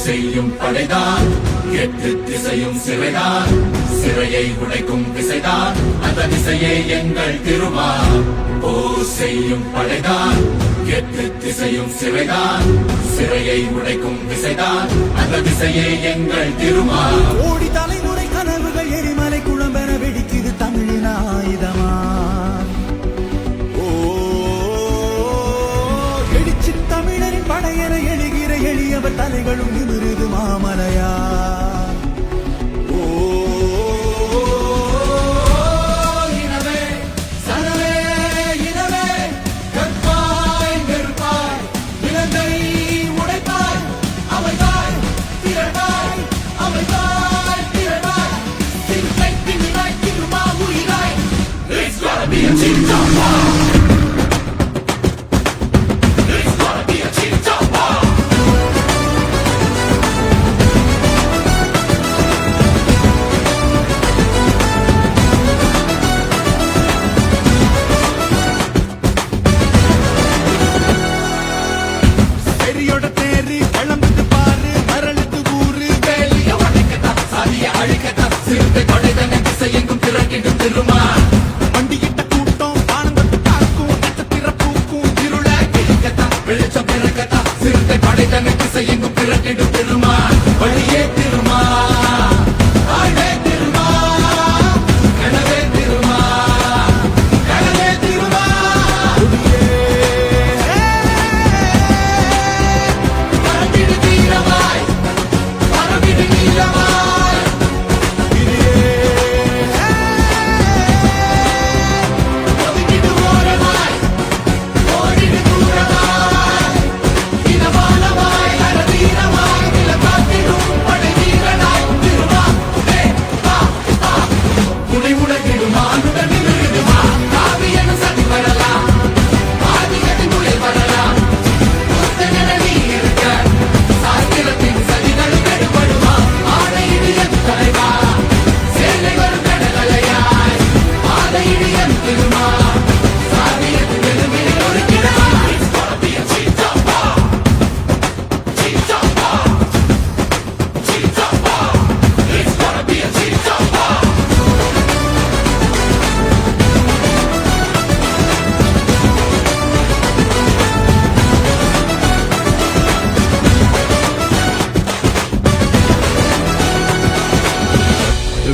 செய்யும் படைதான், எட்டு திசையும் சிறைதான், சிறையை உடைக்கும் விசைதான், அந்த விசையே எங்கள் திருமா. போர் செய்யும் படைதான், எட்டு திசையும் சிறைதான், சிறையை உடைக்கும் விசைதான், அந்த விசையே எங்கள் திருமா. ஓடி தலைமுறை கனவுகள் எரிமலை குழம்பென வெடிக்குது தமிழின் ஆயுதமா. எழுச்சி தமிழரின் படையென எழுகிற எளியவர் தலைகளும் நிமிருது மாமலையா.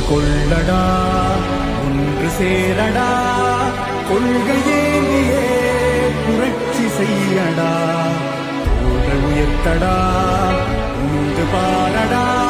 கொள்ளடா ஒன்று சேரடா, கொள்கையேயே புரட்சி செய்யடா, உயர்த்தடா உண்டு பாரடா.